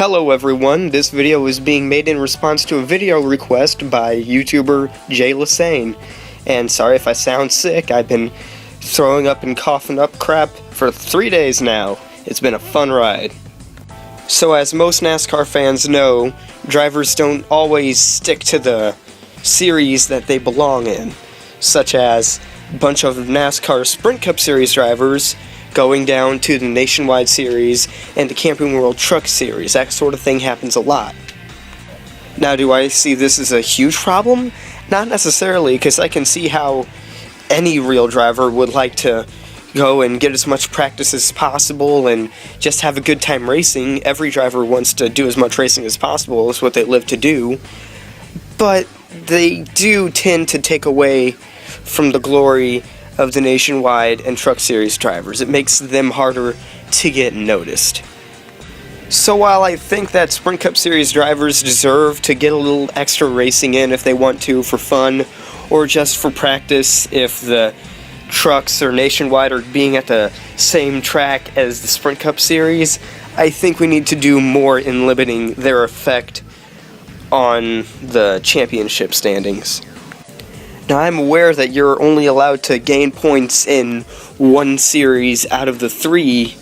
Hello everyone, this video is being made in response to a video request by YouTuber Jay Lassane. And sorry if I sound sick, I've been throwing up and coughing up crap for 3 days now. It's been a fun ride. So as most NASCAR fans know, drivers don't always stick to the series that they belong in, such as a bunch of NASCAR Sprint Cup Series drivers going down to the Nationwide Series and the Camping World Truck Series. That sort of thing happens a lot. Now, do I see this as a huge problem? Not necessarily, because I can see how any real driver would like to go and get as much practice as possible and just have a good time racing. Every driver wants to do as much racing as possible. It's what they live to do. But they do tend to take away from the glory of the Nationwide and Truck Series drivers. It makes them harder to get noticed. So while I think that Sprint Cup Series drivers deserve to get a little extra racing in if they want to for fun, or just for practice if the trucks or Nationwide are being at the same track as the Sprint Cup Series, I think we need to do more in limiting their effect on the championship standings. Now, I'm aware that you're only allowed to gain points in one series out of the 3.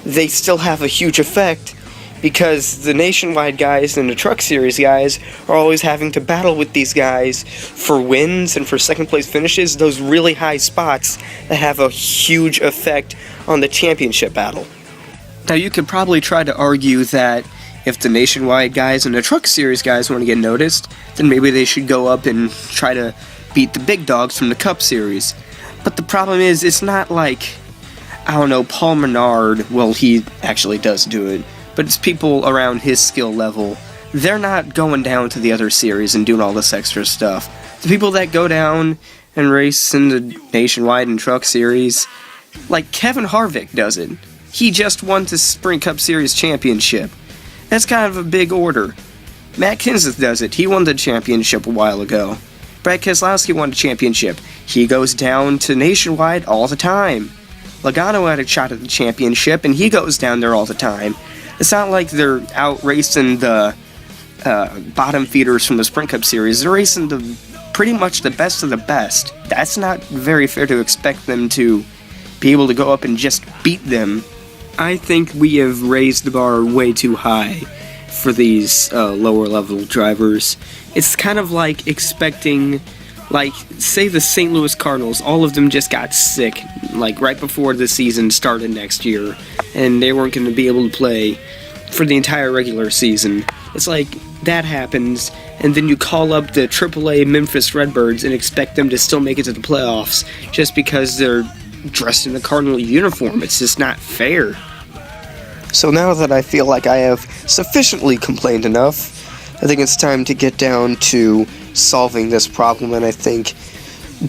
They still have a huge effect because the Nationwide guys and the Truck Series guys are always having to battle with these guys for wins and for second place finishes, those really high spots that have a huge effect on the championship battle. Now, you could probably try to argue that if the Nationwide guys and the Truck Series guys want to get noticed, then maybe they should go up and try to beat the big dogs from the Cup Series. But the problem is, it's not like, I don't know, Paul Menard, well, he actually does do it, but it's people around his skill level. They're not going down to the other series and doing all this extra stuff. The people that go down and race in the Nationwide and Truck Series, like Kevin Harvick does it. He just won the Sprint Cup Series championship. That's kind of a big order. Matt Kenseth does it. He won the championship a while ago. Brad Keselowski won the championship. He goes down to Nationwide all the time. Logano had a shot at the championship, and he goes down there all the time. It's not like they're out racing the bottom feeders from the Sprint Cup Series. They're racing pretty much the best of the best. That's not very fair to expect them to be able to go up and just beat them. I think we have raised the bar way too high for these lower level drivers. It's kind of like expecting, like, say the St. Louis Cardinals, all of them just got sick, like, right before the season started next year, and they weren't going to be able to play for the entire regular season. It's like, that happens, and then you call up the AAA Memphis Redbirds and expect them to still make it to the playoffs just because they're dressed in a Cardinal uniform. It's just not fair. So now that I feel like I have sufficiently complained enough, I think it's time to get down to solving this problem, and I think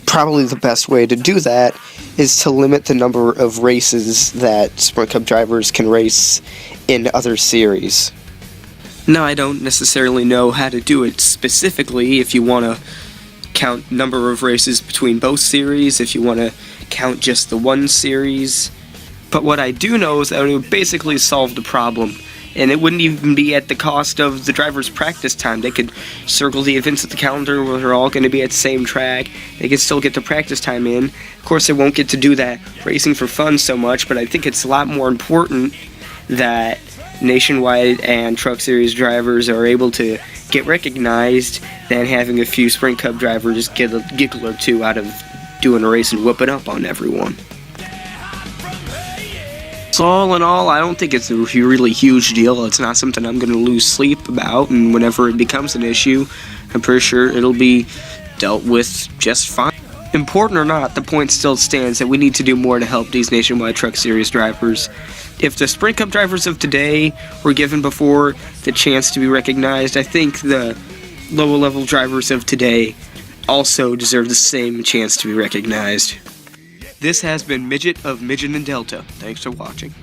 probably the best way to do that is to limit the number of races that Sprint Cup drivers can race in other series. Now, I don't necessarily know how to do it specifically. If you want to count number of races between both series, if you want to count just the one series. But what I do know is that it would basically solve the problem, and it wouldn't even be at the cost of the driver's practice time. They could circle the events at the calendar where they're all going to be at the same track. They could still get the practice time in. Of course, they won't get to do that racing for fun so much, but I think it's a lot more important that Nationwide and Truck Series drivers are able to get recognized than having a few Sprint Cup drivers get a giggle or two out of doing a race and whooping up on everyone. So all in all, I don't think it's a really huge deal. It's not something I'm going to lose sleep about, and whenever it becomes an issue, I'm pretty sure it'll be dealt with just fine. Important or not, the point still stands that we need to do more to help these Nationwide Truck Series drivers. If the Sprint Cup drivers of today were given before the chance to be recognized, I think the lower level drivers of today also deserve the same chance to be recognized. This has been Midget of Midget and Delta. Thanks for watching.